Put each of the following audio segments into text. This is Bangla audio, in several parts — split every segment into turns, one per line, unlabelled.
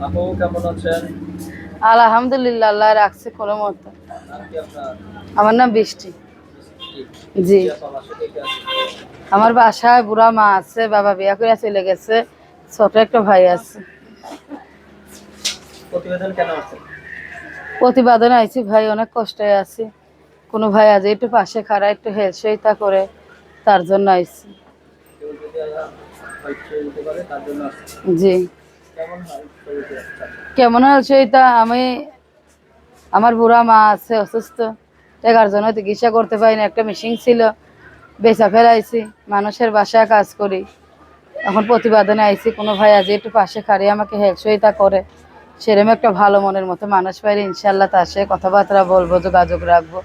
আপু কেমন আছেন?
আলহামদুলিল্লাহ, আল্লাহ রাখছে কোনো মতো।
নাম কি আপনার?
আমার নাম বৃষ্টি।
মিষ্টি।
জি।
জি আপা, আমার সাথে কে আছে?
আমার বাসায় বুড়া মা আছে, বাবা বিয়া করে চলে গেছে, ছোট একটা ভাই আছে।
প্রতিবেদন কেন আসছেন?
প্রতিবেদনে আইছি ভাই, অনেক কষ্টে আছি। কোনো ভাই আজ একটু পাশে খাড়া একটু হেল্প সহায়তা করে, তার জন্য আইছি।
কেউ যদি হেল্প দিতে পারে তার জন্য আসছেন।
জি।
কেমন হেল্প দিতে চাচ্ছেন?
কেমন হেল্প সহায়তা? আমার বুড়া মা আছে অসুস্থ, টাকার জন্য চিকিৎসা করতে পারি না। একটা মেশিন ছিল, বেচা ফেলাইছি। মানুষের বাসায় কাজ করি, এখন প্রতিবেদনে আইছি কোনো ভাই আজ একটু পাশে খাড়িয়ে আমাকে হেল্প সহায়তা করে, সেরকম একটা ভালো মনের মতো মানুষ পাইলে ইনশাল্লাহ তার সাথে কথাবার্তা বলবো, যোগাযোগ রাখবো,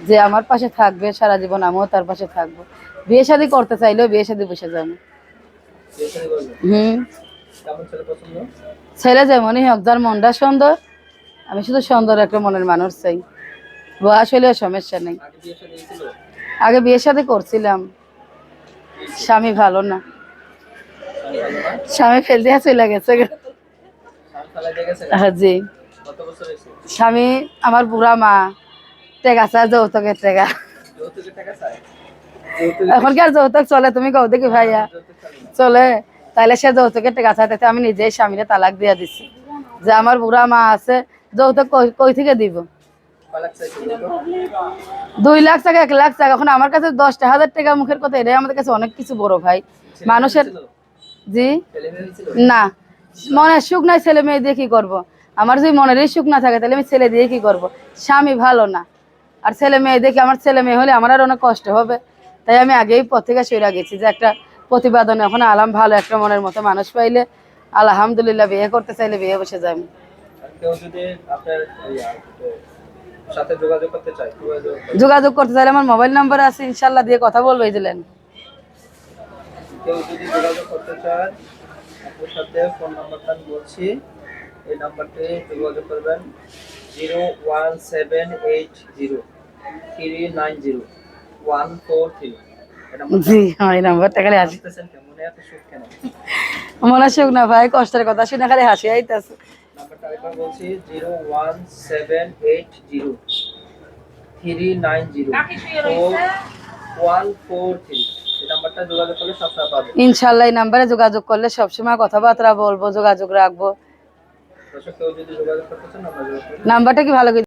যে আমার পাশে থাকবে সারা জীবন, আমিও তার পাশে থাকবো। বিয়ে শাদী করতে চাইলেও বিয়ে শাদী বসে যাবো।
বিয়ে শাদী করবেন?
হুম।
কেমন ছেলে পছন্দ?
ছেলে যেমনই হোক, যার মনটা সুন্দর। আমি শুধু সুন্দর একটা মনের মানুষ চাই, বয়স হলেও সমস্যা নেই।
আগে বিয়ে শাদী হয়েছিল?
আগে বিয়ে শাদী করছিলাম,
কি হয়েছে?
স্বামী ভালো না,
স্বামী ভালো না?
স্বামী ফেল দিয়ে চলে গেছে।
স্বামী ফেলাই দিয়ে গেছে?
জি।
কত বছর হয়েছে?
স্বামী আমার বুড়া মা, টেকা চায়, যৌতুকের টেকা।
যৌতুকের টাকা চায়? যৌতুক
এখন কি আর যৌতুক চলে? তুমি কও দেখি
না,
ভাইয়া,
এখন যৌতুক চলে না।
চলে? তাইলে সে যৌতুকের টেকা চাইতে আমি নিজেই স্বামীরে তালাক দিয়ে দিছি, যে আমার বুড়া মা আছে, যৌতুক কই কই থেকে দিব?
কয় লাখ চাইছে যৌতুক?
2 লাখ টাকা, 1 লাখ টাকা? এখন আমার কাছে 10,000 টাকা মুখের কথা, এটাই আমাদের কাছে অনেক কিছু বড় ভাই
ছেলে মেয়ে
মানুষের।
হয়েছিল?
জি।
ছেলে মেয়ে হয়েছিল?
না, মনের সুখ নাই, ছেলে মেয়ে দিয়ে কি করবো? আমার যদি মনেরই সুখ না থাকে তাহলে আমি ছেলে দিয়ে কি করব? স্বামী ভালো না, আর ছেলে মেয়ে দেখি, আমার ছেলে মেয়ে হলে আমার আর অনেক কষ্ট হবে। তাই আমি আগেই পথ থেকে সরে গেছি, যে একটা প্রতিবেদন এখন আলাম, ভালো একটা মনের মতো মানুষ পাইলে আলহামদুলিল্লাহ, বিয়ে করতে চাইলে বিয়ে বসে যাবে।
আর কেউ যদি আপনার সাথে যোগাযোগ করতে চায় কিভাবে যোগাযোগ করবে?
যোগাযোগ করতে চাইলে আমার মোবাইল নাম্বার আছে, ইনশাল্লাহ দিয়ে কথা বলবো, এই দিলেন।
কেউ যদি যোগাযোগ করতে চায় আপুর সাথে, ফোন নাম্বারটা আমি বলছি, এই নাম্বারটি যোগাযোগ করবেন 01780390143। এই নাম্বারটা
জি, হ্যাঁ, এই নাম্বারটা খালি হাসি।
আসতেছেন কেন, মনে এত সুখ কেন?
মনে সুখ না ভাই, কষ্টের কথা শুনে খালি হাসি আইতাছে।
নাম্বারটা আরেকবার বলছি, 01780390143। এই নাম্বারটা যোগাযোগ করলে সবসময় পাবেন।
ইনশাল্লাহ এই নাম্বারে যোগাযোগ করলে সবসময় কথাবার্তা বলবো, যোগাযোগ রাখবো।
দর্শক কেউ যদি যোগাযোগ করতে চান, নাম্বার যোগাযোগ করবেন।
নাম্বারটা কি ভালো করে